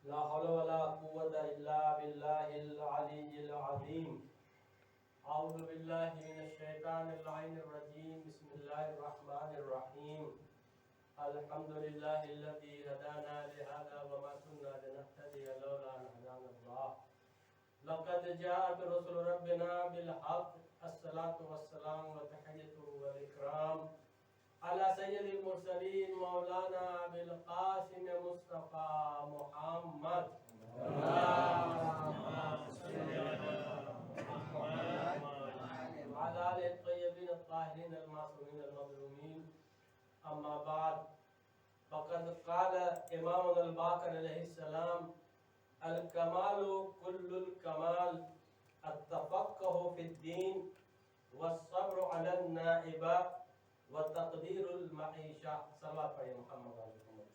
لا حول ولا قوة إلا بالله العلي العظيم. أعوذ بالله من الشيطان اللعين الرجيم. بسم الله الرحمن الرحيم. الحمد لله الذي هدانا لهذا وما كنا لنهتدي لولا أن هدانا الله. لقد جاءت رسل ربنا بالحق. الصلاة والسلام وتحية والإكرام على سيد المرسلين مولانا أبي القاسم مصطفى محمد. وعلى آله الطيبين الطاهرين المعصومين المظلومين. أما بعد فقد قال إمامنا الباقر عليه السلام: الكمال كل الكمال التفقه في الدين والصبر على النائبة وتقدير المعيشة. صلوات على محمد وعلى محمد.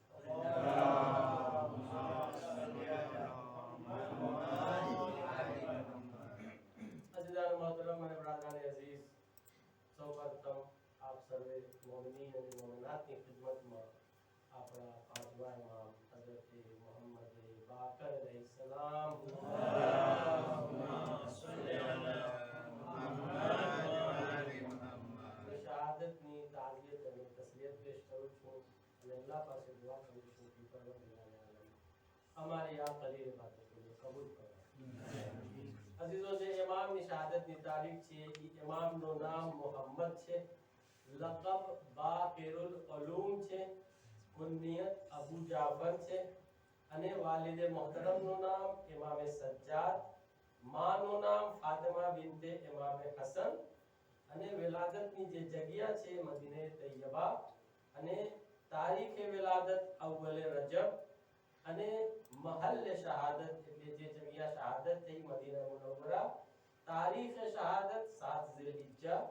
अज़ीज़ान मोहतरम और बरादरान अज़ीज़, सर्वप्रथम आप सर्वे मोमिनीन और मोमिनात की खिदमत में अपना पांचवा इमाम हज़रत मोहम्मद बाकर अलैहिस्सलाम शहादत ની તાઝિયત અને તસ્લીયત પેશ કરું છું અને અલ્લાહ પાસે દુઆ કરું છું કે પરવરદિગાર આલમ અમારી આ કલીલ ઇબાદતને કબૂલ કરે. અઝીઝો, જે ઇમામની શહાદતની તારીખ છે એ ઇમામનું નામ મોહમ્મદ છે, લકબ બાકિરુલ ઉલૂમ છે, કુનિયત અબુ જાફર છે અને વાલિદ મોહતરમનું નામ ઇમામ સજ્જાદ, માનું નામ ફાતિમા બિન્તે ઇમામ હસન અને વિલાદતની જે જગ્યા છે મદીને તૈયબા અને તારીખે વિલાદત અવ્વલ રજબ અને महल शहादत એટલે જે જગ્યા શહાદત થઈ મદીના મુનવ્વરા, તારીખ શહાદત 7 ઝિલહિજ્જા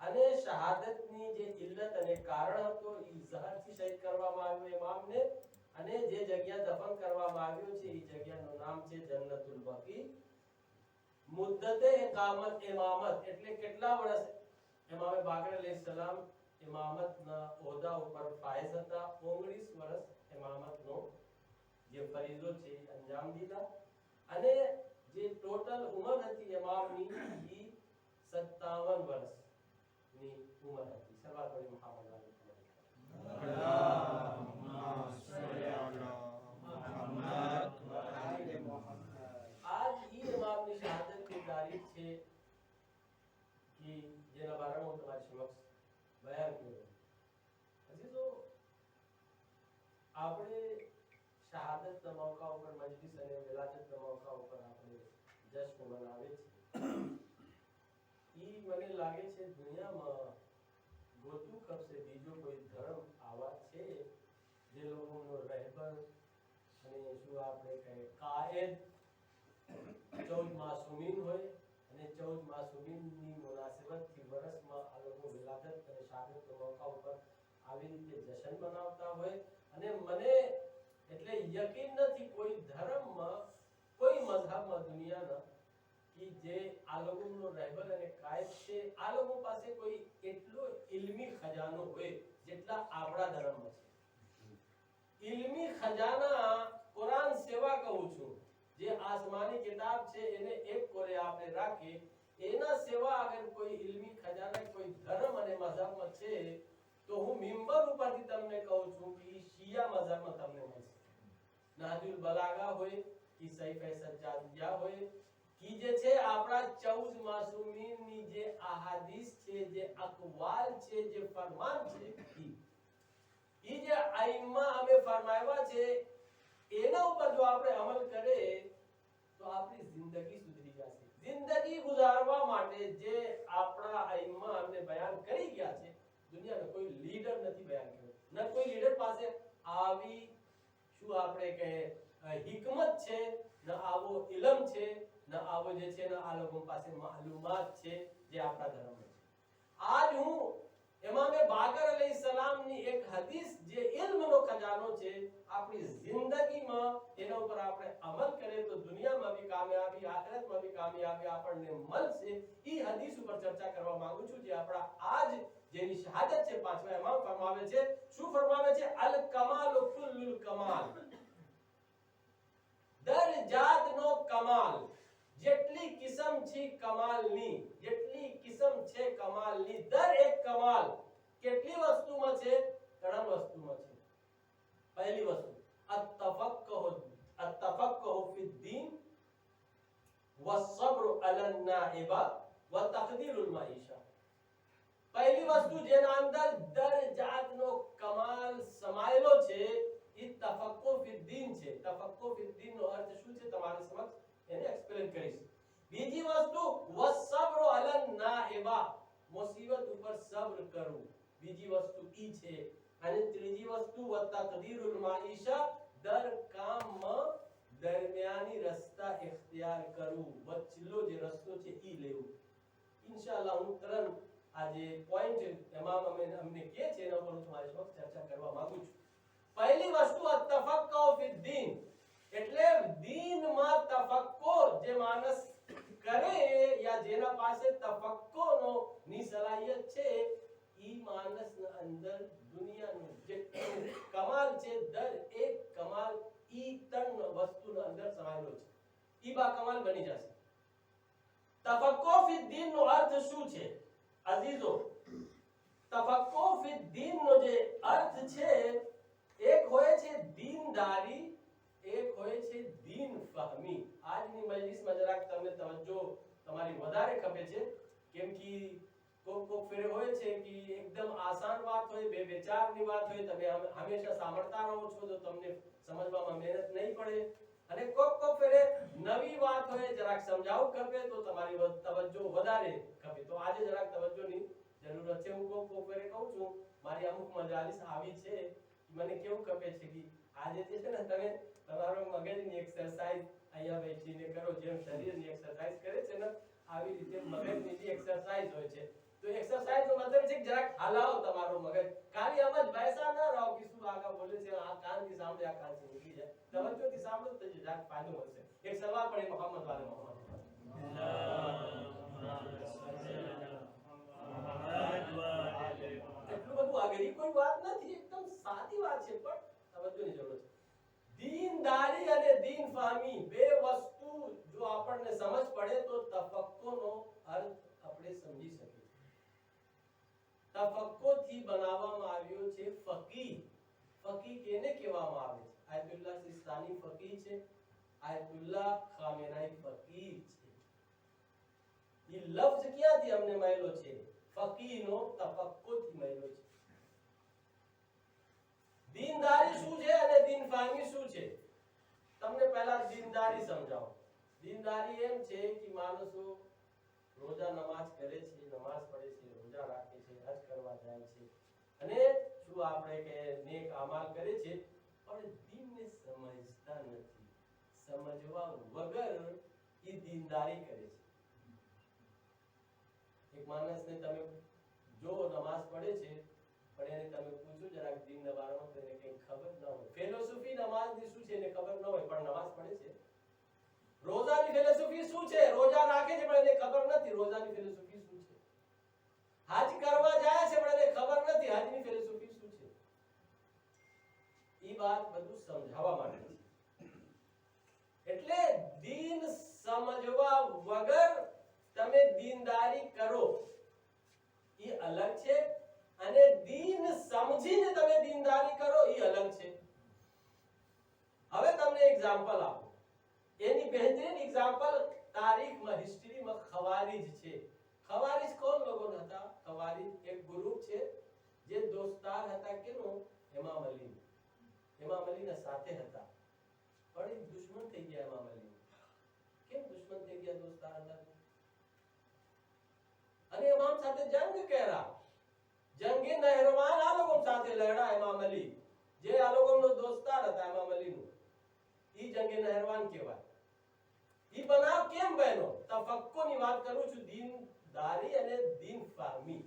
અને શહાદતની જે ઇલ્લત અને કારણ હતો ઈ ઝહરથી શહીદ કરવામાં આવ્યો ઇમામને અને જે જગ્યા દફન કરવામાં આવ્યો છે ઈ જગ્યાનું નામ છે જન્નતુલ બકી. મુદ્દતે ઇકામત ઇમામત એટલે કેટલા વર્ષ ઇમામ બાકર अलैहिस्सलाम ઇમામતના ઓહદા ઉપર ફાયઝ હતા. 19 વર્ષ ઇમામતનો જે ફરીઝો છે અંજામ દીધા અને જે ટોટલ ઉંમર હતી ઇમામની ઈ 57 વર્ષની ઉંમર હતી. સલાવત અલી મુહમ્મદ અલ્લાहुम्मा सल्ली अला मुहम्मद व आले मुहम्मद. आज ઈ ઇમામની શહાદતની તારીખ છે કે જેના બારામાં હું તમારી સમક્ષ બયાન કરું. અજીઝો, આપણે शहादत ना मौका ऊपर मजलिस અને વિલાદત ના મौका ઉપર આપણે જશ્ન મનાવે છે. ઈ મને લાગે છે દુનિયામાં ગોતું કરશે બીજો કોઈ ધર્મ આવા છે જે લોકોનો રહેબર અને શું આપણે કહે કાયદ 14 માસૂમીન હોય અને 14 માસૂમીનની મુનાસબતથી વર્ષમાં આ લોકો વિલાદત અને શહાદતના મौका ઉપર આવી રીતે જશ્ન મનાવતા હોય અને મને એટલે યકીન નથી કોઈ ધર્મમાં કોઈ મઝહબમાં દુનિયાના કે જે આ લોકોનો રહેબર અને કાયદ છે આ લોકો પાસે કોઈ એટલો ઇલ્મી ખજાનો હોય જેટલા આપણા ધર્મમાં છે. ઇલ્મી ખજાના કુરાન સેવા કહું છું, જે આસમાની કિતાબ છે એને એક કોરે આપણે રાખી એના સેવા અગર કોઈ ઇલ્મી ખજાના કોઈ ધર્મ અને મઝહબમાં છે તો હું મિંબર ઉપરથી તમને કહું છું કે શિયા મઝહબમાં તમને મળશે. નાહજુલ બલાગા હોય કે સૈફ સજ્જાદિયા હોય કે જે છે આપણા 14 માસૂમીનની જે અહાદીસ છે, જે અકવાલ છે, જે ફરમાન છે ઈ જે આઈમ્મા અમે ફરમાવ્યા છે એના ઉપર જો આપણે અમલ કરે તો આપણી જિંદગી સુધરી જશે. જિંદગી ગુજારવા માટે જે આપણા આઈમ્મા અમને બયાન કરી ગયા છે દુનિયાનો કોઈ લીડર નથી બયાન કર્યો. ન કોઈ લીડર પાસે આવી શું આપણે કહે हिकमत છે, ન આવો ઇલમ છે, ન આવો જે છે ન આ લોકો પાસે માલુમાત છે જે આપણા ધર્મમાં છે. આજ હું ઇમામ બાકર अलैहिस्सलामની એક હદીસ જે ઇલ્મનો ખજાનો છે આપણી જિંદગીમાં એના ઉપર આપણે અમલ કરીએ તો દુનિયામાં બી કામયાબી આખિરતમાં બી કામયાબી આપણને મળશે. ઈ હદીસ ઉપર ચર્ચા કરવા માંગુ છું જે આપણા આજ જેની શહાદત છે પાંચમા ઇમામ ફરમાવે છે. શું ફરમાવે છે? અલ કમાલ કુલ્લુલ કમાલ. દર જાતનો કમાલ, જેટલી કિસ્મ છે કમાલની, જેટલી કિસ્મ છે કમાલની, દરેક કમાલ કેટલી વસ્તુમાં છે? 3 વસ્તુમાં છે. પહેલી વસ્તુ التفقه في الدين والصبر على النائبة وتقدير المعيشة. પહેલી વસ્તુ જેના અંદર દર જાતનો કમાલ સમાયેલો છે એ તફક્કુહ ફી દીન છે. તફક્કુહ ફી દીન નો અર્થ શું છે તમારી સમક્ષ એને એક્સપ્લેન કરીશ. બીજી વસ્તુ વસબ્ર અલન નાઇબા, મુસીબત ઉપર સબ્ર કરવું, બીજી વસ્તુ ઈ છે. અને ત્રીજી વસ્તુ વતકદીરુલ માઈશા, દર કામમાં દરમિયાની રસ્તા ઇખ્તિયાર કરવું, વચ્ચેલો જે રસ્તો છે ઈ લેવું. ઇન્શાઅલ્લાહ હું 3 આજે પોઈન્ટ એમાં અમને કે છે એના પર હું તમારી સાથે ચર્ચા કરવા માંગુ છું. પહેલી વસ્તુ તફક્કુહ ફી દીન, એટલે દીનમાં તફક્કુહ જે માણસ કરે યા જેના પાસે તફક્કુહનો ની સલાહિયત છે ઈ માણસના અંદર દુનિયાનું જેટલું કમાલ છે દર એક કમાલ ઈ 3 વસ્તુના અંદર સમાયેલો છે. ઈ બા કમાલ બની જશે. તફક્કુહ ફી દીન નો અર્થ શું છે અઝીઝો? તફક્કુહ ફી દીન નો જે અર્થ છે, એક હોય છે દીનદારી, એક હોય છે દીન ફહમી. આજની મજલિસમાં જરાક તમને તવજ્જો તમારી વધારે ખપે છે, કેમ કે કોક ફેરે હોય છે કે એકદમ આસાન વાત હોય, બે વિચારની વાત હોય, તમે હંમેશા સાંભળતા રહો છો તો તમને સમજવામાં મહેનત નહીં પડે. અને કોક ફેરે નવી વાત હોય, જરાક સમજાવવું ખપે તો તમારી તવજ્જો વધારે ખપે. તો આજે જરાક તવજ્જોની જરૂરત છે. હું કોક ફેરે કહું છું, મારી અમુક મજાલિસ આવી છે, મને કેવું ખપે છે કે આજે જે છે ને તમે તમારો મગજની એક્સરસાઇઝ અહીંયા બેસીને કરો, જેમ શરીરની એક્સરસાઇઝ કરે છે ને આવી રીતે મગજની જે એક્સરસાઇઝ હોય છે. તો એક્સરસાઇઝ નો મતલબ છે જરાક હલાવો તમારો મગજ, ખાલી આમ જ બેસા ના રહો કે શું આગળ બોલે છે આ કાન થી સાંભળે આ કાન થી નીકળી જાય. તવજ્જો થી સાંભળો તો જરાક ફાયદો મળશે. એક સવાલ પડે મોહમ્મદ વાલે મોહમ્મદ એટલું બધું આગળ કોઈ વાત નથી, એકદમ સાદી વાત છે પણ તવજ્જોની જરૂર છે. દીનદારી અને દીન ફહમી બે વસ્તુ જો આપણને સમજ પડે તો તફક્કુહનો અર્થ આપણે સમજી શકીએ. તફક્કુહ થી બનાવવામાં આવ્યો છે ફકીહ. ફકીહ કેને કહેવામાં આવે છે? આયતુલ્લાહ સિસ્તાની ફકીહ છે, આયતુલ્લાહ ખામેનાઈ ફકીહ છે. એ લફ્ઝ ક્યાંથી અમને મળ્યો છે? ફકીહ નો તફક્કુહ થી મળ્યો છે. દીનદારી શું છે અને દીન ફહમી શું છે? તમને પહેલા દીનદારી સમજાવો. દીનદારી એમ છે કે માણસો રોજા નમાજ કરે છે, નમાજ પડે છે, રોજા રાખે છે, હજ કરવા જાય છે અને શું આપણે કે નેક અમાલ કરે છે, પણ દીનને સમજતા નથી. સમજવા વગર એ દીનદારી કરે છે. એક માણસને તમે જો નમાજ પડે છે પણ એને તમે પૂછો જરાક દીન નવારનો તો એને કંઈ ખબર ન હોય. ફિલોસોફી નમાઝની શું છે એને ખબર ન હોય પણ નમાઝ પડે છે. રોજાની ફિલોસોફી શું છે? રોજા રાખે છે પણ એને ખબર નથી રોજાની ફિલોસોફી શું છે. હજ કરવા જાય છે પણ એને ખબર નથી હજની ફિલોસોફી શું છે. ઈ વાત બધું સમજાવવા માટે છે. એટલે દીન સમજવા વગર તમે દીનદારી કરો એ અલગ છે અને દીન સમજીને તમે દીનદારી કરો એ અલગ છે. હવે તમને એક્ઝામ્પલ આપો. એની બહેતરીન એક્ઝામ્પલ તારીખમાં હિસ્ટ્રીમાં ખવારીજ છે. ખવારીજ કોણ લોકો હતા? ખવારીજ એક ગ્રુપ છે જે દોસ્તાર હતા કેનો? ઇમામ અલી. ઇમામ અલીના સાથે હતા પણ એક દુશ્મન થઈ ગયા ઇમામ અલી. કેમ દુશ્મન થઈ ગયા? દોસ્તાર હતા અને ઇમામ સાથે જંગ કર્યા. જંગે નહેરવાન આ લોકો સાથે લડ્યા ઇમામ અલી, જે આ લોકોનો દોસ્તાર હતા ઇમામ અલીનો. ઈ જંગે નહેરવાન કહેવાય. ઈ બનાવ કેમ બન્યો? તફક્કુની વાત કરું છું, દીનદારી અને દીન ફહમી.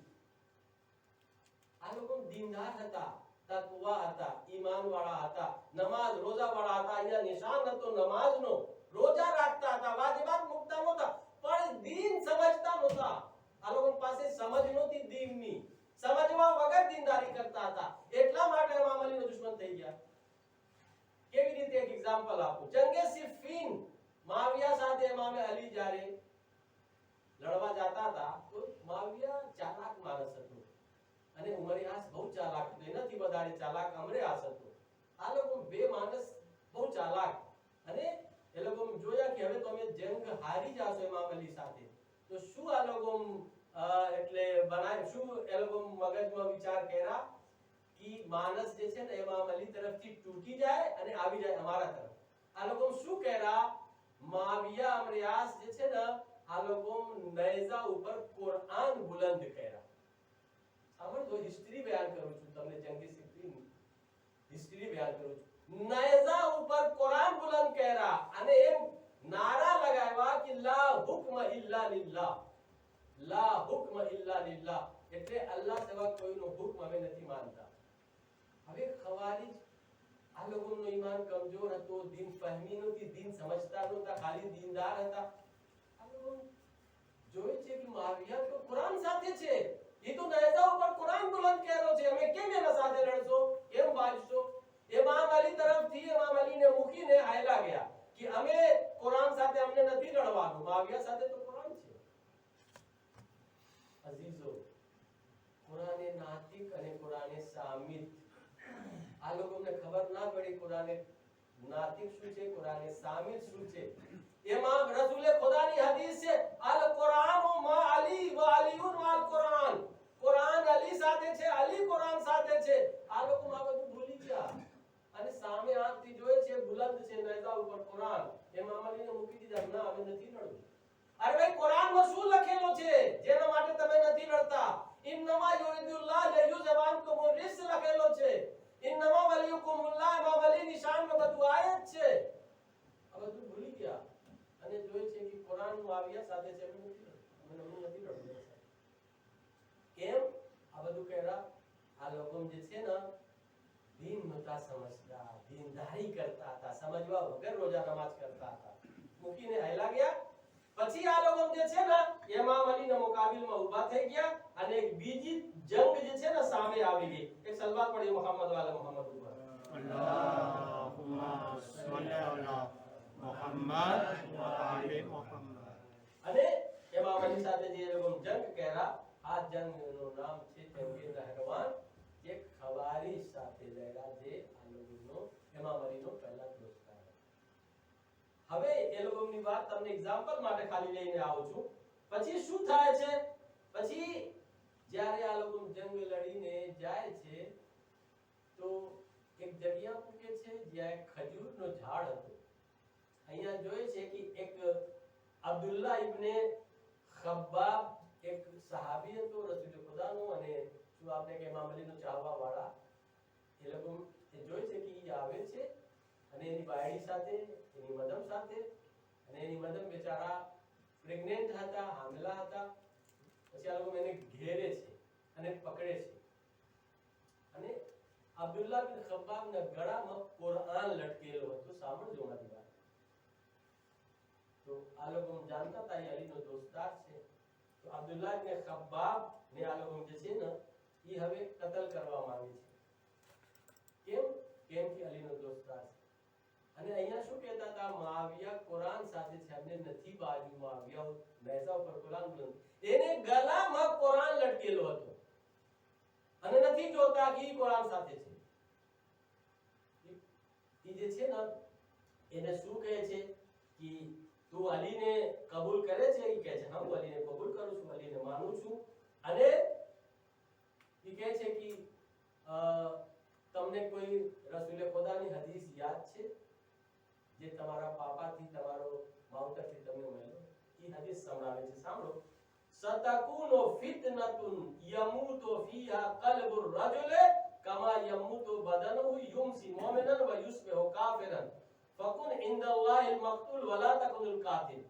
આ લોકો દીનદાર હતા, તકવા હતા, ઈમાન વાળા હતા, નમાઝ રોજા વાળા હતા. અહીંયા નિશાન હતો નમાઝનો. રોજા રાખતા હતા, વાજિબાત મુકતા નહોતા પણ દીન સમજતા નહોતા. આ લોકો પાસે સમજ નહોતી દીનની. સમજવા વગર દીનદારી કરતા હતા. એટલા માટે ઇમામ અલીનો દુશ્મન થઈ ગયા. કેવી રીતે? એક એક્ઝામ્પલ એક્ઝામ્પલ આપું. જંગે સિફીન માવિયા સાથે ઇમામ અલી જ્યારે લડવા જતા હતા તો માવિયા ચાલાક માણસ હતો અને ઉમરિયાસ બહુ ચાલાક હતો. એનાથી વધારે ચાલાક અમરિયાસ હતો. આ લોકો બે માણસ બહુ ચાલાક અને એ લોકો જોયા કે હવે તો અમે જંગ હારી જાશો ઇમામ અલી સાથે તો શું આ લોકો એટલે બનાય શું એ લોકો મગજમાં વિચાર કર્યા કે માણસ જે છે ને ઇમામ અલી તરફથી તૂટી જાય અને આવી જાય અમારા તરફ. આ લોકો શું કર્યા માવિયા અમરિયાસ જે છે ને આ લોકો નેઝા ઉપર કુરાન બુલંદ કર્યા. સાંભળો હિસ્ટ્રી બયાન કરું છું તમને જંગી સિફીન હિસ્ટ્રી બયાન કરું છું. નેઝા ઉપર કુરાન બુલંદ કર્યા અને એમ નારા લગાવ્યા કે લા હુક્મ ઇલ્લા લિલ્લાહ લા હુક્મ ઇલ્લા લિલ્લાહ એટલે અલ્લાહ સિવાય કોઈનો હુક્મ અમે નથી માનતા. હવે ખવારીજ આ લોકોનો ઈમાન કમજોર હતો, દીન ફહમી નહોતી, દીન સમજતા નહોતા, ખાલી દીનદાર હતા. આ લોકો જોઈ છે કે મુઆવિયા તો કુરાન સાથે છે, એ તો નેઝા ઉપર કુરાન બુલંદ કર્યો છે, અમે કેમ એના સાથે લડશો, કેમ બાજશો? ઇમામ અલી તરફથી ઇમામ અલીને મૂકીને હાયલા ગયા કે અમે કુરાન સાથે અમને નથી લડવાનું, મુઆવિયા સાથે તો કુરાન છે. અઝીઝો, કુરાને નાતિક અને કુરાને સામિત આ લોકોને ખબર ના પડી કુરાને નાતિક શું છે, કુરાને સામિત શું છે. એમાં રસૂલે ખુદાની હદીસ છે અલ કુરાન મા અલી વ અલીઉન માલ કુરાન. કુરાન અલી સાથે છે, અલી કુરાન સાથે છે. આ લોકો આ બધું ભૂલી ગયા અને સામે આંખથી જોયે છે બુલંદ છે નેઝા ઉપર કુરાન. ઇમામ અલીને મૂકી દીધા, ના અમે નથી લડવું. અરે ભાઈ કુરાનમાં શું લખેલું છે જેના માટે તમે નથી લડતા? ઇન્નમા યુરિદુલ્લાહ લિયુઝબાનકુમ રિસ લખેલો છે. ઇન્નમા વલિયુકુમુલ્લાહ ઇમામ અલી નિશાનમાં બધું આયત છે. આ બધું ભૂલી ગયા અને જોયે છે કે કુરાન મુઆવિયા સાથે છે, અમે નથી લડવું. કેમ આ બધું કહેરા? આ લોકો જે છે ને દીન નતા સમજતા, દીનદારી કરતા હતા, સમજવા વગર રોજા નમાજ કરતા હતા, મૂકીને હાયલા ગયા. પછી આ લોકો જે છે ને ઇમામ અલીના મુકાબિલમાં ઊભા થઈ ગયા અને એક બીજી જંગ જે છે ને સામે આવી ગઈ. એક સલવાત પડી મોહમ્મદ વાલા મોહમ્મદ ઉપર અલ્લાહુમ્મા સલ્લી અલા મુહમ્મદ વ આલી મુહમ્મદ. અને ઇમામ અલી સાથે જે લોકો જંગ કર્યા, આ જંગનું નામ છે જંગે નહરવાન, જે ખવારીજ સાથે લડ્યા, જે આ લોકોનો ઇમામ અલીનો પહેલા દોસ્તાર. હવે એ લોકોની વાત તમને એક્ઝામ્પલ માટે ખાલી લઈને આવું છું. પછી શું થાય છે? પછી જ્યારે આ લોકો જંગ લડીને જાય છે તો એક જગ્યા પૂકે છે જ્યાં એક ખજૂરનો ઝાડ હતો. અહીંયા જોઈએ છે કે એક અબ્દુલ્લાહ ઇબ્ને ખબ્બાબ એક સહાબી હતો રસૂલ ખુદાનો અને શું આપણે કે ઇમામ અલીનો ચાહવા વાળા. એ લોકો જોઈ છે કે એ આવે છે અને એની બાયડી સાથે, એની મદમ સાથે, અને એની મદમ બેચારા પ્રેગ્નેન્ટ હતા, હામલા હતા. પછી આ લોકો એને ઘેરે છે અને પકડે છે અને અબ્દુલ્લાહ બિન ખબ્બાબના ગળામાં કુરાન લટકેલો હતો. સાંભળજો મારી વાત. તો આ લોકો જાણતા હતા એ અલીનો દોસ્તાર છે. તો અબ્દુલ્લાહ બિન ખબ્બાબ ને આ લોકો જે છે ને એ હવે કતલ કરવા માંગે છે. કેમ? કેમ કે અલીનો દોસ્તાર છે. અને અહીંયા શું કહેતા હતા? મુઆવિયા કુરાન સાથે છે, અમને નથી બાજુ. મુઆવિયા નેઝા ઉપર કુરાન બુલંદ, એને ગળામાં કુરાન લટકેલો હતો અને નથી જોતા કે કુરાન સાથે છે. એ જે છે ને એને શું કહે છે કે તું અલીને કબૂલ કરે છે? એ કહે છે હા હું અલીને કબૂલ કરું છું, અલીને માનું છું. અને એ કહે છે કે તમને કોઈ રસૂલે ખુદાની હદીસ યાદ છે જે તમારા પાપાથી, તમારો માવતરથી તમને મળ્યો? એ હદીસ સંભળાવે છે. સાંભળો. સતકુનો ફિતનતુન યમૂતુ ફીહા કલ્બુ રજુલ કમા યમૂતુ બદનુહુ યુમસી મુમિનન વ યુસ્બિહુ કાફિરન ફકુન ઇન્દલ્લાહિલ મક્તુલ વલા તકુનુલ કાતિલ.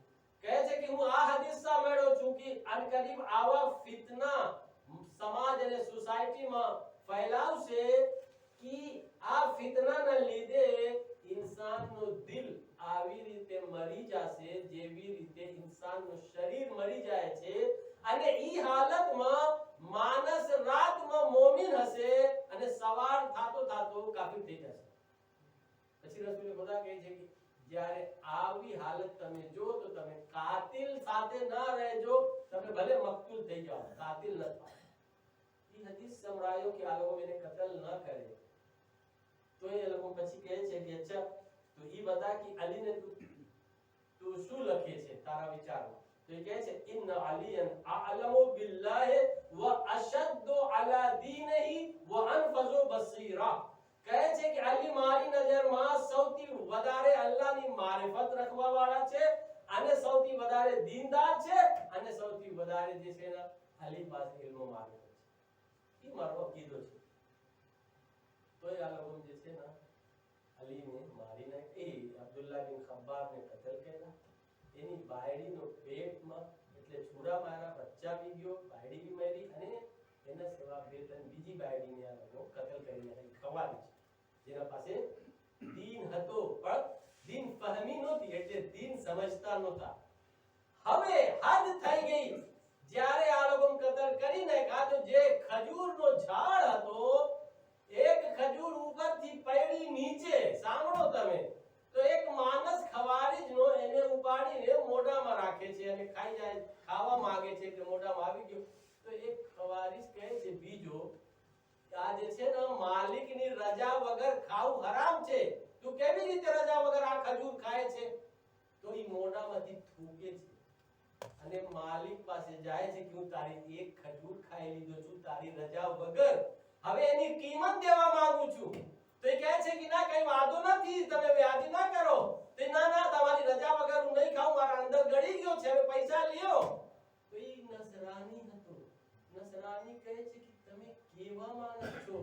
કહે છે કે હું આ હદીસ સાંભળ્યો છું કે અનકરીબ આવા ફિતના સમાજ અને સોસાયટીમાં ફેલાવશે કે આ ફિતનાના લીધે ઇન્સાનનો દિલ આવી રીતે મરી જશે જેવી રીતે ઇન્સાનનું શરીર મરી જાય છે. અને ઈ હાલતમાં માનસ રાતમાં મોમિન હશે અને સવાર થાતો થાતો કાફિર થઈ જશે. પછી રસૂલ ખુદા કહે છે કે જ્યારે આવી હાલત તમે જો તો તમે કાતિલ સાથે ન રહેજો, તમે ભલે મકતૂલ થઈ જાઓ, કાતિલ ન થાઓ. એ હદીસ સંભળાયો કે આ લોકો એને કતલ ન કરે. તો એ લોકો પછી કહે છે કે અચ્છા તો ઈ બતા કે અલીને તું શું લખે છે તારા વિચારો. તો એ કહે છે ઇન્ન અલીયન અઅલમુ બિલ્લાહ વ અશદ્દુ અલા દીનિહી વ અનફઝુ બસીરા. કહે છે કે અલી મારી નજરમાં સૌથી વધારે અલ્લાહની મારિફત રાખવા વાળા છે અને સૌથી વધારે દીનદાર છે અને સૌથી વધારે જે છે ને અલી પાસે ઇલ્મ મારિફત છે. એ મારો અકીદો છે. તો એ આ લોકો જે છે ને અલીને મારી નાખી. અબ્દુલ્લાહ બિન ખબ્બાબને કતલ કર્યા. એની બાયડીનો પેટમાં એટલે છુરા મારા બચ્ચા બી ગયો, બાયડી બી મરી અને એના સિવાય બે ત્રણ બીજી બાયડીને આ લોકો કતલ કરી નાખી. ખવારી જેના પાસે દીન હતો પણ દીન ફહમી નહોતી એટલે દીન સમજતા નહોતા. હવે હદ થઈ ગઈ. જ્યારે આ લોકો કતલ કરી નાખ્યા તો જે ખજૂરનો ઝાડ હતો, એક ખજૂર ઉપરથી પડી નીચે, સાંભળો તમે, તો એક માણસ ખવારીજનો એને ઉપાડીને મોઢામાં રાખે છે અને ખાઈ જાય, ખાવા માંગે છે કે મોઢામાં આવી ગયો. તો એક ખવારીજ કહે છે બીજો આ જે છે ને માલિકની રજા વગર ખાવું હરામ છે, તું કેવી રીતે રજા વગર આ ખજૂર ખાય છે? તો ઈ મોઢામાંથી થૂકે છે અને માલિક પાસે જાય છે કે હું તારી એક ખજૂર ખાઈ લીધો છું તારી રજા વગર, હવે એની કિંમત દેવા માંગુ છું. તો એ કહે છે કે ના કઈ વાંધો નથી, તમે વ્યાજ ના કરો. તો ના ના તમારી રજા વગર હું નહીં ખાઉં, મારા અંદર ગળી ગયો છે, હવે પૈસા લ્યો. તો એ નસરાની હતો. નસરાની કહે છે કે તમે કેવા માણસ છો,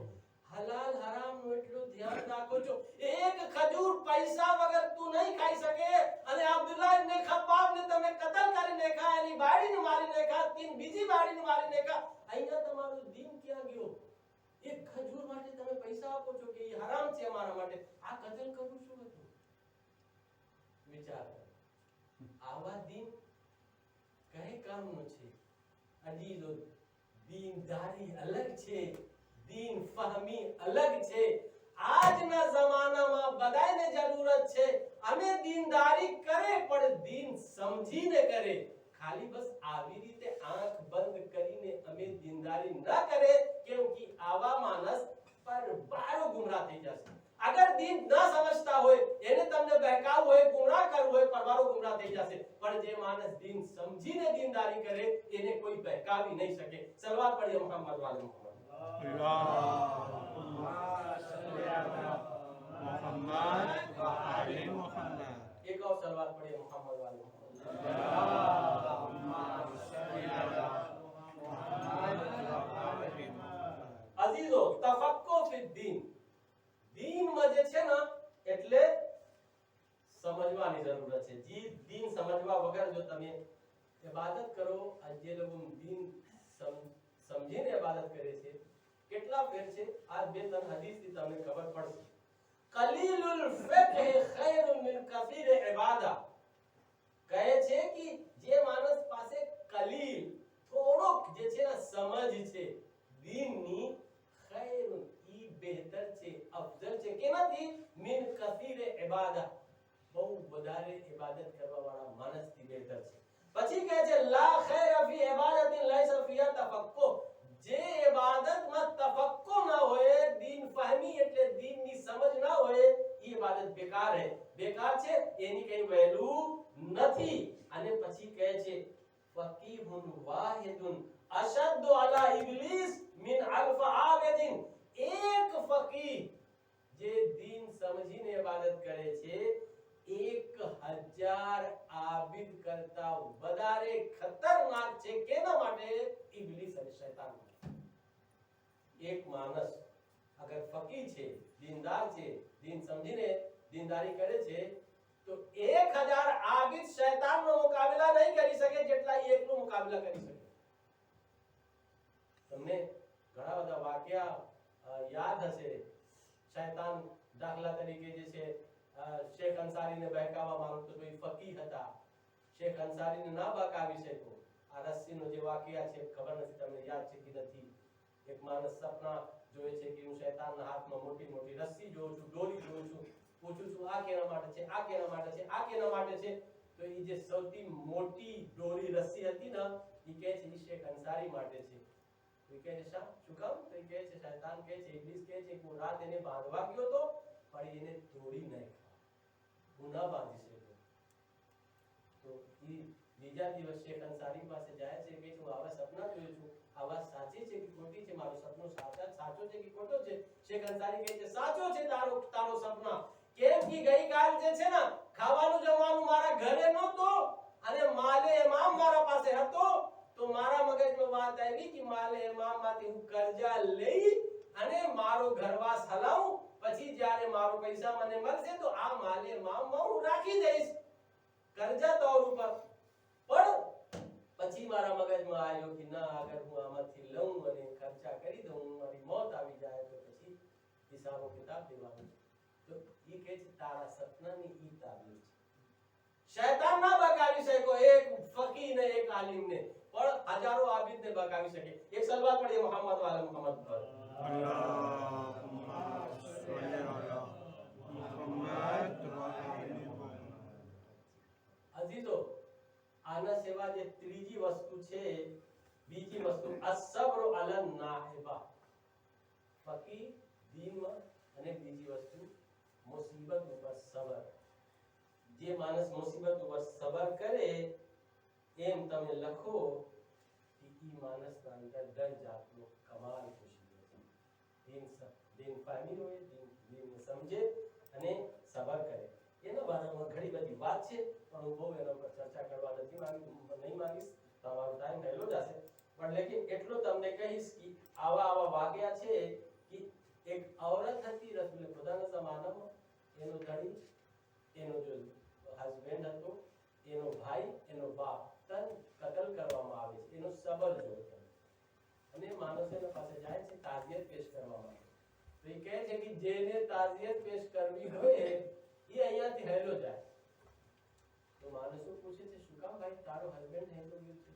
હલાલ હરામ નું એટલું ધ્યાન રાખો છો, એક ખજૂર પૈસા વગર તું નહીં ખાઈ શકે અને અબ્દુલ્લાહ ઇબ્ન ખબ્બાબ ને તમે કતલ કરી નાખ્યા, એની બાળીને મારી નાખ્યા, તીન બીજી બાળીને મારી નાખ્યા. અહીંયા તમારું દીન ક્યાં ગયો? એક ખજૂર માટે તમે પૈસા આપો છો કે એ હરામ છે અમારા માટે. આ કતલ કરવું શું હતું? વિચાર આવા દીન કઈ કામનું છે? અજીઝો, દીનદારી અલગ છે, દીન ફહમી અલગ છે. આજના જમાનામાં બધાને જરૂરત છે અમે દીનદારી કરે પણ દીન સમજીને કરે. ખાલી બસ આવી રીતે આંખ બંધ કરીને અમે દીનદારી ન કરે, કેમ કે આવા માણસ પર બારો ગુમરાહ થઈ જશે. અગર દીન ન સમજતા હોય, એને તમને બહેકાવું હોય, ગુમરાહ કરવું હોય, પરવારો ગુમરાહ થઈ જશે. પણ જે માણસ દીન સમજીને દીનદારી કરે એને કોઈ બહેકાવી નહીં શકે. સલવાત પઢીએ મોહમ્મદ વાલે મોહમ્મદ. मोहम्मद व आले मोहम्मद. एक और सलवात पढ़िए मोहम्मद वाले मोहम्मद. अजीजो, तफक्को फी दीन. दीन में जे છે ને એટલે સમજવાની જરૂરત છે. જી દીન સમજવા વગર જો તમે ઇબાદત કરો, આ જે લોકો દીન સમજીને ઇબાદત કરે છે કેટલા ફેર છે. આ બે ત્રણ હદીસથી તમને ખબર પડશે. કલીલુલ ફિક્હ ખૈરુન મિન કસીર ઇબાદા. કહે છે કે જે માણસ પાસે કલીલ થોડોક જે છે ને સમજ છે દીનની, ખૈરુન ઈ બહેતર છે, અફઝલ છે કેનાથી? મિન કસીર ઇબાદા, બહુ વધારે ઇબાદત કરવા વાળા માણસથી બહેતર છે. પછી કહે છે લા ખૈર ફી ઇબાદતિન લૈસા ફિહા તફક્કુ. જે ઇબાદતમાં તફક્કુ ન હોય, દીન ફહમી એટલે દીનની સમજ ન હોય, એ ઇબાદત બેકાર છે. બેકાર છે, એની કઈ વેલ્યુ નથી. અને પછી કહે છે ફકીહુન વાહિદુન અશદ્દુ અલા ઇબ્લીસ મિન અલ્ફ આબિદિન. એક ફકીહ જે દીન સમજીને ઇબાદત કરે છે 1000 આબિદ કરતા વધારે ખતરનાક છે. કેના માટે? ઇબ્લીસ અને શૈતાન માટે. એક માણસ અગર ફકીહ છે, દીનદાર છે, દીન સમજીને દીનદારી કરે છે તો 1000 આબિદ શૈતાનનો મુકાબલા નહીં કરી શકે જેટલા એકનો મુકાબલા કરી શકે. તમને ઘણા બધા વાક્યા યાદ હશે. શૈતાન દાખલા તરીકે જે છે શેખ અંસારીને બહેકાવા માંગતો તો એ ફકીહ હતા. શેખ અંસારીને ના બહેકાવી શક્યો. આ રસ્સીનો જે વાક્યા છે ખબર નથી તમને યાદ છે કે નથી. એક માણસ સપના જોવે છે કે હું શૈતાનના હાથમાં મોટી મોટી રસ્સી જોઉં છું, દોરી જોઉં છું, પૂછું છું આ કેના માટે છે, આ કેના માટે છે, આ કેના માટે છે, તો એ જે સૌથી મોટી દોરી રસ્સી હતી ને એ કહે છે શેખ અંસારી માટે છે. તો કહે છે શા શું કામ? તો કહે છે શૈતાન કહે છે, ઇબ્લીસ કહે છે કે હું રાત એને બાંધવા ગયો તો પણ એને તોડી નાખ્યા, હું ના બાંધી શક્યો. તો એ બીજા દિવસ શેખ અંસારી પાસે જાય છે કે હું આવા સપના જોયું છું, આ વાત સાચી છે કે ખોટી છે, મારો સપનો સાચો છે કે ખોટો છે? શેખ અંસારી કહે છે સાચો છે તારો સપના. કેમ કે ગઈકાલ જે છે ને ખાવાનું જમવાનું મારા ઘરે નહોતો અને માલે ઇમામ મારા પાસે હતો, તો મારા મગજમાં વાત આવી કે માલે ઇમામ માંથી હું કર્જા લઈ અને મારો ઘરવાસ હલાવું, પછી જ્યારે મારો પૈસા મને મળશે તો આ માલે ઇમામમાં હું રાખી દઈશ કર્જા તોર ઉપર. પણ પછી મારા મગજમાં આવ્યો કે ના, અગર હું આમાંથી લઉં અને ખર્ચા કરી દઉં, મારી મોત આવી જાય તો પછી હિસાબો કિતાબ દેવાનો. તો એ કહે છે તારા સપનાની ઈ તાબીર છે. શૈતાન ના બકાવી શકો એક ફકીહ ને એક આલિમ ને, પણ હજારો આબિદ ને બકાવી શકે. એક સલવાત પढ़िए મોહમ્મદ વાલા મોહમ્મદ પર અલ્લાહુમ્મા સલ્લી અલા મુહમ્મદ વ આલી મુહમ્મદ. અઝીઝો, આના સેવા જે ત્રીજી વસ્તુ છે, બીજી વસ્તુ અસબ્ર અલા નાહિબા, ફકીહ દીનમાં, અને બીજી વસ્તુ મુસીબત ઉપર સબર. જે માણસ મુસીબત ઉપર સબર કરે એમ તમે લખો કે ઈ માણસના અંદર દર જાતનો કમાલ ખુશી છે. દિન ફામી હોય, દિનને સમજે અને સબર કરે. એના બારામાં ઘણી બધી વાત છે પણ હું બહુ એના પર ચર્ચા કરવા નહીં માંગીશ, તમારો ટાઈમ હેલો જશે. પણ લેકિન એટલો તમને કહીશ કે આવા વાક્યા છે કે એક औरत હતી રસૂલ ખુદાના જમાનામાં, એનો ધણી, એનો જો હસબન્ડ હતો, એનો ભાઈ, એનો બાપ તન કતલ કરવામાં આવે છે, એનો સબર જોતો અને માણસ એના પાસે જાય છે તાજિયત પેશ કરવા માટે. તો એ કહે છે કે જેને તાજિયત પેશ કરવી હોય એ અહીંયાથી હેલો જાય. તો માણસો પૂછે છે શું કામ ભાઈ, તારો હસબન્ડ હેલો ગયો છે,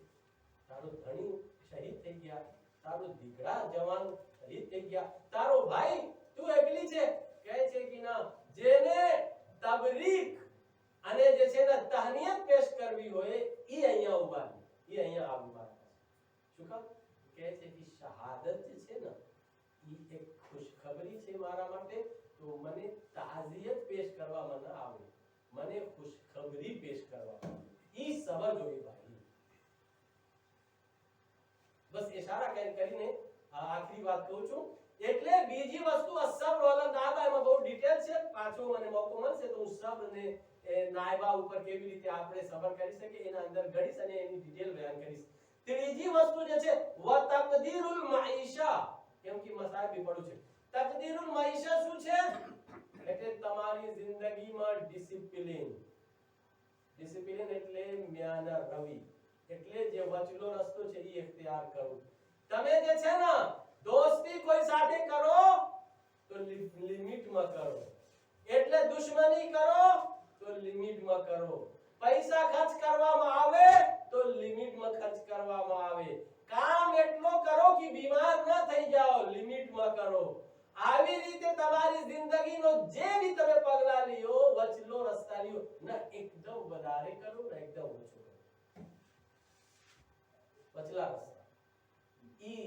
તારો ધણી શહીદ થઈ ગયા, તારો દીકરા જવાન શહીદ થઈ ગયા, તારો ભાઈ તું એકલી છે? કહે છે કે ના, જેને તબરીક અને જે છે ને તહનિયત પેશ કરવી હોય ઈ અહીંયા ઊભા છે, ઈ અહીંયા ઊભા છે. શું કામ? કહે છે કે શહાદત જે છે ને ઈ એક ખુશખબરી છે મારા માટે, તો મને તાઝિયત પેશ કરવામાં ન આવે, મને ખુશખબરી પેશ કરવામાં ઈ સબર જોઈ ભાઈ. બસ ઇશારા કરીને આખરી વાત કહું છું. એટલે બીજી વસ્તુ અસબ્ર વલ નાયબા, એમાં બહુ ડિટેલ છે, પાછો મને મોકો મળશે તો હું સબ્ર ને નાયબા ઉપર કેવી રીતે આપણે સબર કરી શકીએ એના અંદર ગણીશ અને એની ડિટેલ બયાન કરીશ. ત્રીજી વસ્તુ જે છે વ તકદીરુલ માઈશા, કેમ કે મસાબ બી પડું છે. તકદીરુલ માઈશા શું છે? એટલે તમારી જિંદગીમાં ડિસિપ્લિન. ડિસિપ્લિન એટલે મ્યાના રવિ, એટલે જે વચલો રસ્તો છે એ ઇખ્તિયાર કરો. તમે જે છે ને દોસ્તી કોઈ સાથે કરો તો લિમિટમાં કરો, એટલે દુશ્મની કરો તો લિમિટમાં કરો, પૈસા ખર્ચ કરવામાં આવે તો લિમિટમાં ખર્ચ કરવામાં આવે, કામ એટલો કરો કે બીમાર ન થઈ જાઓ, લિમિટમાં કરો. આવી રીતે તમારી જિંદગીનો જે બી તમે પગલા લ્યો, વચલો રસ્તા લ્યો, ના એકદમ વધારે કરો ના એકદમ ઓછો કરો, વચલા રસ્તા. ઈ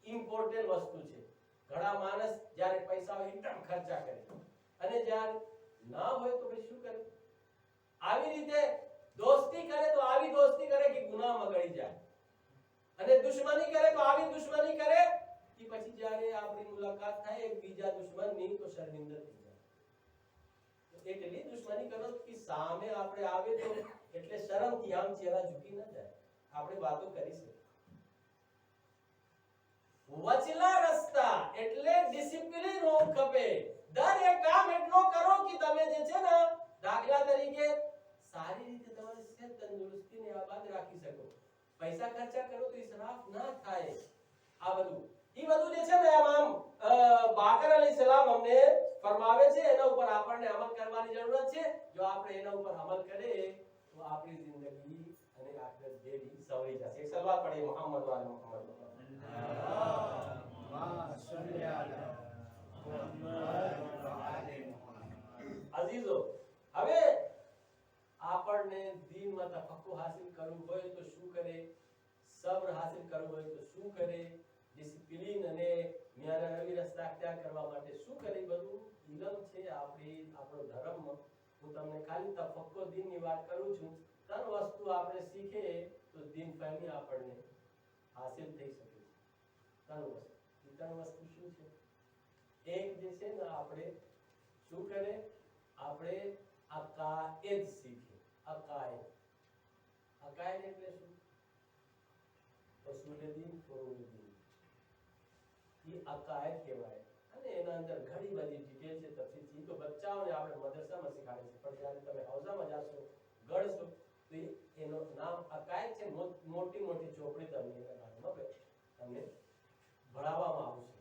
ઇમ્પોર્ટન્ટ વસ્તુ છે. ઘણા માણસ જ્યારે પૈસા હોય એકદમ ખર્ચા કરે અને જ્યારે ના હોય તો પછી શું કરે? આવી રીતે દોસ્તી કરે તો આવી દોસ્તી કરે કે ગુનાહમાં ગળી જાય, અને દુશ્મની કરે તો આવી દુશ્મની કરે કે પછી જ્યારે આપણી મુલાકાત થાય એક બીજા દુશ્મનની તો શર્મિંદા થઈ જાય. તો એટલી દુશ્મની કરો કે સામે આપણે આવે તો એટલે શરમથી આમ ચહેરા ઝૂકી ન જાય, આપણે વાતો કરી શકીએ. વચલા રસ્તા એટલે ડિસિપ્લિન હોવું ખપે. દર એક કામ એટલો કરો કે તમે જે છે ને દાખલા તરીકે સારી રીતે તમારી સેહત તંદુરસ્તીને આબાદ રાખી શકો. પૈસા ખર્ચા કરો તો ઇસરાફ ના થાય. આ બધું જે છે ને ઇમામ બાકર અલૈહિસ્સલામ અમને ફરમાવે છે, એના ઉપર આપણને અમલ કરવાની જરૂરત છે. જો આપણે એના ઉપર અમલ કરીએ તો આપણી જિંદગી અને આખિરત બે બી સવરી જશે. એક સલવાત પढ़िए મોહમ્મદ વાલે મોહમ્મદ. અલ્લાહુમ્મા સલ્લી અલા મુહમ્મદ વ આલી મુહમ્મદ. કરે, ડિસિપ્લિન અને ન્યાયી રસ્તા અખ્તિયાર કરવા માટે શું કરે, બધું ઇલમ છે આપણો ધર્મ. હું તમને ખાલી તફક્કો દીનની વાત કરું છું. ત્રણ વસ્તુ આપણે શીખે તો દીન ફહેમી આપણને હાસિલ થઈ શકે છે. ત્રણ વસ્તુ શું છે? એક જે છે ને, આપણે શું કરે, આપણે અકાયદ શીખે. અકાયદ એટલે શું? ઉસૂલ-એ-દીન, ફુરૂ-એ-દીન, એ અકાયદ કહેવાય. અને એના અંદર ઘણી બધી ડિટેલ છે, તફસીલ છે. તો બચ્ચાઓને આપણે મદરસામાં શીખવાડે છે, પણ જ્યારે તમે હૌઝામાં જાશો, ગળશો, તો એનું નામ અકાયદ છે. મોટી મોટી ચોપડી તમને એના બારેમાં તમને ભણાવવામાં આવશે.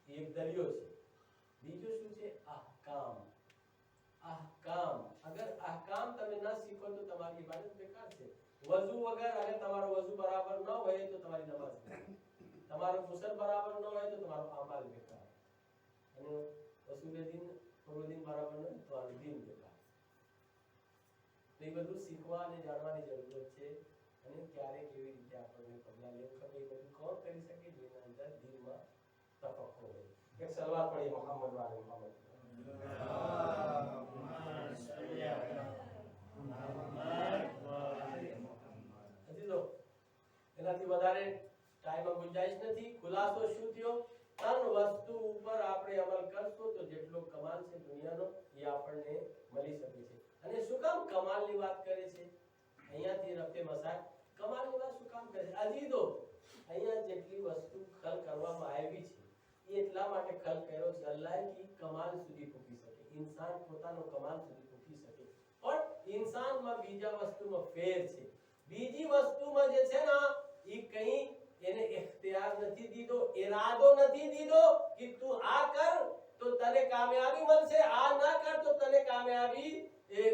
એ એક દરિયો છે. બીજું શું છે? અહકામ. અગર અહકામ તમે ના શીખો તો તમારી ઇબાદત બેકાર છે. વઝુ વગર અગર તમારો વઝુ બરાબર ન હોય તો તમારી નમાઝ બેકાર, તમારો ગુસ્લ બરાબર ન હોય તો તમારો અમલ બેકાર, અને ઉસૂલ-એ-દીન, ફુરૂ-એ-દીન બરાબર ન હોય તો તમારું દીન બેકાર. તો એ બધું શીખવા અને જાણવાની જરૂરત છે. અને ક્યારે કેવી રીતે આપણને પગલાં લેવું ખબર, એ બધું કોણ કરી શકે? જેના અંદર દિલમાં તફક્કો હોય. એક સલવાત પડી મોહમ્મદ વાલે મોહમ્મદ. એનાથી વધારે ટાઈમ ગુંજાઈશ નથી. ખુલાસો શું થયો? ત્રણ વસ્તુ ઉપર આપણે અમલ કરશું તો જેટલો કમાલ છે દુનિયાનો એ આપણને મળી શકે છે. અને શું કામ કમાલની વાત કરે છે? અહીંયાથી રફતે મસાક કમાલની વાત શું કામ કરે છે? અજીદો, અહીંયા જેટલી વસ્તુ ખલ કરવામાં આવી છે એ એટલા માટે ખલ કર્યો છે અલ્લાહે કે કમાલ સુધી પહોંચી શકે, ઇન્સાન પોતાનો કમાલ સુધી પહોંચી શકે. પણ ઇન્સાનમાં બીજા વસ્તુમાં ફેર છે. બીજી વસ્તુમાં જે છે ને, એ કઈ એને ઇખ્તિયાર નથી દીધો, ઇરાદો નથી દીધો કે તું આ કર તો તને કામયાબી મળશે, આ ના કર તો તને કામયાબી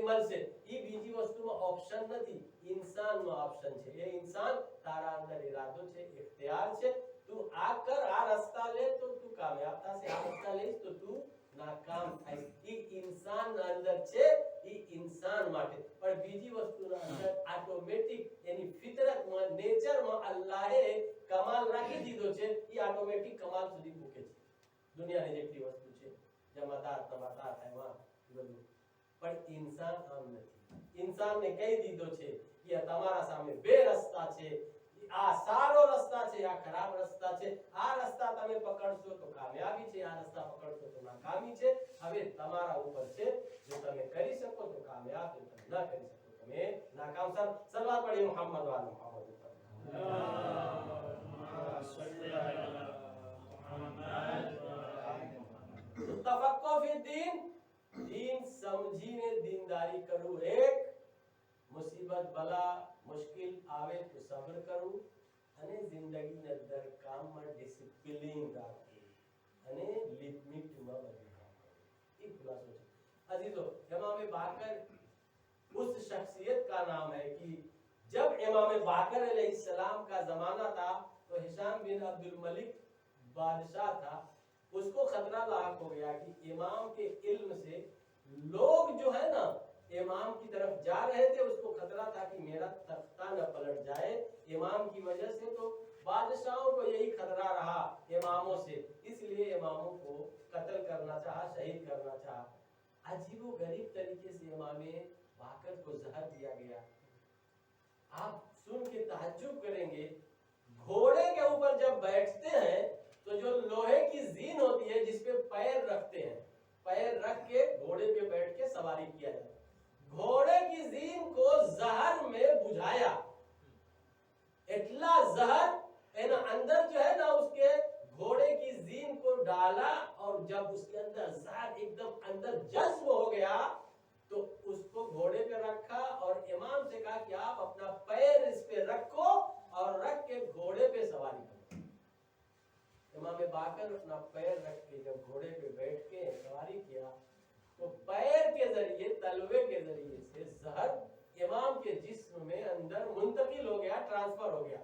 મળશે. એ બીજી વસ્તુમાં ઓપ્શન નથી, ઇન્સાનમાં ઓપ્શન છે. એ ઇન્સાન તારા અંદર ઇરાદો છે, ઇખ્તિયાર છે. તું આ કર, આ રસ્તા લે તો તું કામયાબ થશે, આ રસ્તા લઈશ તો તું નાકામ થઈશ. એ ઇન્સાન અંદર છે, એ ઇન્સાન માટે. પણ બીજી વસ્તુના અંદર ઓટોમેટિક એની ફિતરતમાં, નેચરમાં અલ્લાહે કમાલ રાખી દીધો છે. એ ઓટોમેટિક કમાલ સુધી મૂકે છે. દુનિયાની જેટલી વસ્તુ છે, જમાદાર, તબાદાર, હૈવાન, બધું. પણ ઇન્સાન આમ નથી. ઇન્સાનને કહી દીધો છે કે તમારા સામે બે રસ્તા છે, આ સારો રસ્તા છે, આ ખરાબ રસ્તા છે. આ રસ્તા તમે પકડશો તો કામયાબી છે, આ રસ્તા પકડશો તો નાકામી છે. હવે તમારા ઉપર છે. જો તમે કરી શકો તો કામયાબ, જો તમે ના કરી શકો તમે નાકામ. સલવાત પડી મોહમ્મદ વાલે મોહમ્મદ ઉપર. તફક્કો ફી દીન, દીન સમજીને દીનદારી કરવું. એક, મુસીબત બલા મુશ્किल આવે તો સબ્ર કરવું, અને જિંદગીની અંદર કામમાં ડિસિપ્લિન રાખવું, અને લિમિટમાં બધું કામ કરવું. એ ખુલાસો છે. अजीजों, इमाम बाकर उस शख्सियत का नाम है कि जब इमाम बाकर अलैहिस्सलाम का जमाना था तो हिशाम बिन अब्दुल मलिक बादशाह था. उसको खतरा लाक हो गया कि इमाम के इल्म से लोग जो है ना इमाम की तरफ जा रहे थे. उसको खतरा था कि मेरा तख्ता न पलट जाए इमाम की वजह से. तो बादशाहों को यही खतरा रहा इमामों से, इसलिए इमामों को कत्ल करना चाहा, शहीद करना चाहा. अजीबो गरीब तरीके से इमाम बाकर को जहर दिया गया. आप सुन के ताज्जुब करेंगे, घोड़े के ऊपर जब बैठते हैं तो जो लोहे की जीन होती है जिस पे पैर रखते हैं, पैर रख के घोड़े पे बैठ के सवारी किया जाता है. घोड़े की जीन को जहर में बुझाया. इतना जहर एना अंदर जो है ना उसके घोड़े की जीन को डाला, और जब उसके अंदर जहर एकदम अंदर जज्ब हो गया तो उसको घोड़े पे रखा और इमाम से कहा कि आप अपना पैर इस पे रखो और रख के घोड़े पे सवारी करो. इमाम बाकर अपना पैर रख के जब घोड़े पे बैठ के सवारी किया तो पैर के जरिए, तलवे के जरिए से जहर इमाम के जिस्म में अंदर मुंतकिल हो गया, ट्रांसफर हो गया.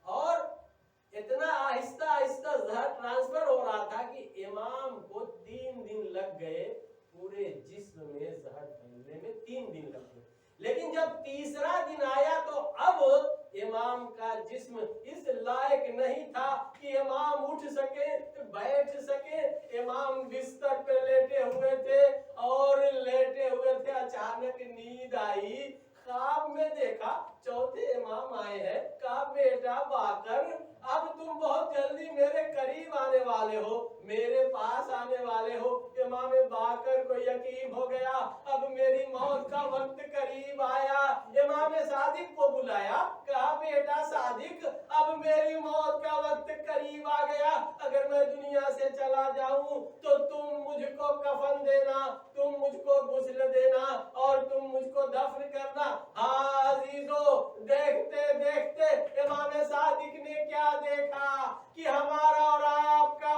और इतना आहिस्ता आहिस्ता जहर ट्रांसफर हो रहा था कि इमाम को 3 दिन लग गए पूरे जिस्म में जहर फैलने में. 3 दिन लग गए. लेकिन जब तीसरा दिन आया तो अब इमाम का जिस्म इस लायक नहीं था कि इमाम उठ सके, बैठ सके। इमाम बिस्तर पे लेटे हुए थे और लेटे हुए थे, अचानक नींद आई। ख्वाब में देखा चौथे इमाम आए हैं। कहा बेटा बाकर, अब तुम बहुत जल्दी मेरे करीब आने वाले हो, मेरे पास आने वाले हो। इमाम बाकर को यकीन हो गया अब मेरी मौत का वक्त करीब आया। इमाम सादिक को बुलाया, कहा बेटा सादिक, अब मेरी मौत का वक्त करीब आ गया। अगर मैं दुनिया से चला जाऊं तो तुम मुझको कफन देना, तुम मुझको गुस्ल देना और तुम मुझको दफन करना। हाँ अजीजों, देखते देखते इमाम सादिक ने क्या देखा कि हमारा और आपका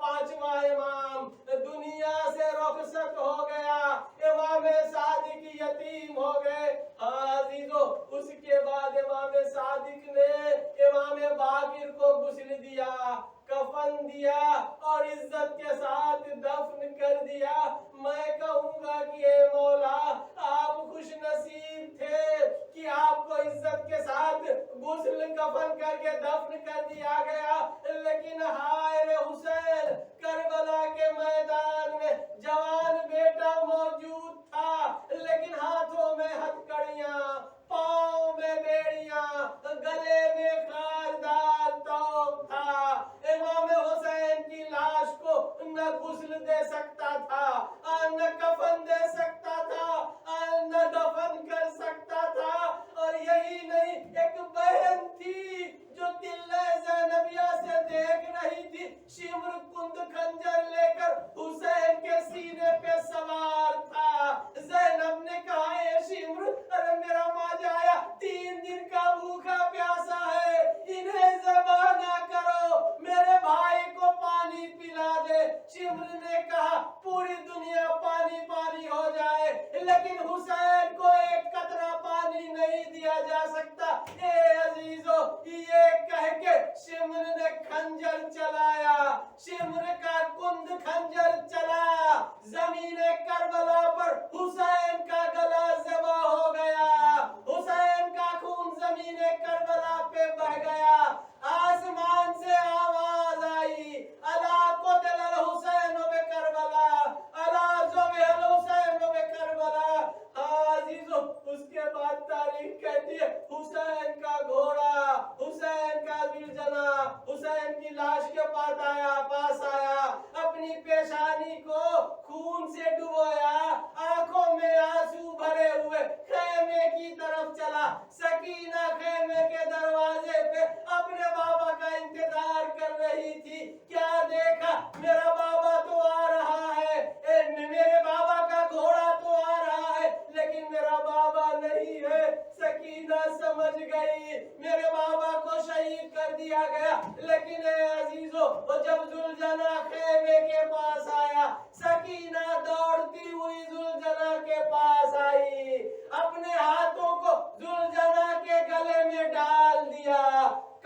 पांचवा इमाम दुनिया से रुखसत हो गया। इमाम सादिक यतीम हो गए। अजीजों, उसके बाद इमाम सादिक ने इमाम बाकिर को गुस्ल दिया, कफन दिया और इज्जत के साथ दफन कर दिया। मैं कहूंगा कि ए मौला, आप खुश नसीब थे कि आपको इज्जत के साथ गुस्ल कफन करके दफन कर दिया गया। लेकिन हाय रे हुसैन, करबला के मैदान में जवान बेटा मौजूद था, लेकिन हाथों में हथकड़ियां, पांव में बेड़ियां, गले में खारदार तोप था। इमाम हुसैन की लाश को न गुस्ल दे सकता था, न कफन दे सकता था, न दफन कर सकता था। और यही नहीं, एक बहन थी जो दिल्ले ज़ैनबिया से देख रही थी, शिम्र कुंद खंजर लेकर हुसैन के सीने पे सवार था। ज़ैनब ने कहा ए शिम्र, अरे मेरा माजाया 3 दिन का भूखा प्यासा है, इन्हें ज़बा ना करो, मेरे भाई को पानी पिला दे। शिम्र ने कहा पूरी दुनिया पानी पानी हो जाए, लेकिन हुसैन को एक कतरा पानी नहीं दिया जा सकता। ए अजीजों, ये कह के शिम्र ने खंजर चलाया, शिम्र का कुंद खंजर चला, जमीने करबला पर हुसैन का गला ज़बा हो गया। हुसैन का खून जमीने करबला पे बह गया। आसमान से आवाज आई, अला क़ुतिल हुसैन बे करबला, अला ज़ुबिहल हुसैन बे करबला। अजीजों, उसके बाद तारीख कहती है हुसैन का घोड़ा, हुसैन का दुलजना हुसैन की लाश के पास आया, अपनी पेशानी को खून से डुबोया, आंखों में आंसू भरे हुए खेमे की तरफ चला। सकीना खेमे के दरवाजे पे अपने बाबा का इंतजार कर रही थी। क्या देखा, मेरा बाबा तो आ रहा है, मेरे बाबा का घोड़ा तो आ रहा है, लेकिन मेरा बाबा नहीं है। सकीना समझ गई मेरे बाबा को शहीद कर दिया गया। लेकिन अजीजों, वो जब जुलजना खेमे के पास आया, सकीना दौड़ती हुई जुलजना के पास आई, अपने हाथों को जुलजना के गले में डाल दिया,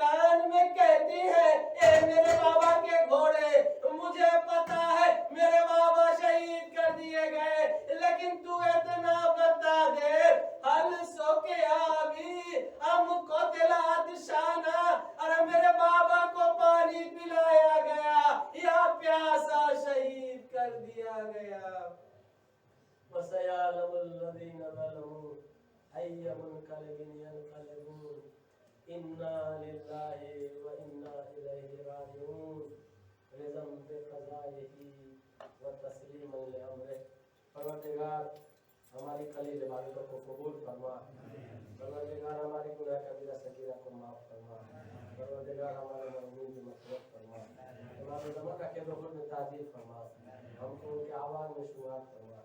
कान में कहती है ए मेरे बाबा के घोड़े, मुझे पता है मेरे बाबा शहीद कर दिए गए, लेकिन तू इतना बता दे, हल सो के आबी हमको दिलात शाना, अरे मेरे बाबा को पानी पिलाया गया या प्यासा शहीद कर दिया गया। वसयालमुल लज़ीना ज़लमू अय्युल कल्बिन यनक़लिबून, इन्ना लिल्लाहि व इन्ना इलैहि राजिऊन, रिज़म बिक़ज़ाइही व तस्लीमन लिअम्रिह। परवरदिगार, हमारी कलील इबादतों को कबूल फरमा। परवरदिगार, हमारी गुनाह कबीरा सगीरा को माफ फरमा। परवरदिगार, हमारे मज़लूम की मग़फ़िरत फरमा। इमाम ज़माना के रुख़ में ताज़ीब फरमा, हमको उनके आवाज़ में शुमार फरमा।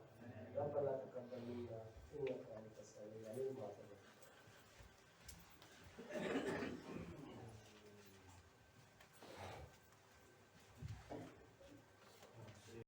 रब्बना तक़ब्बल मिन्ना इन्नका अंतस समीउल अलीम।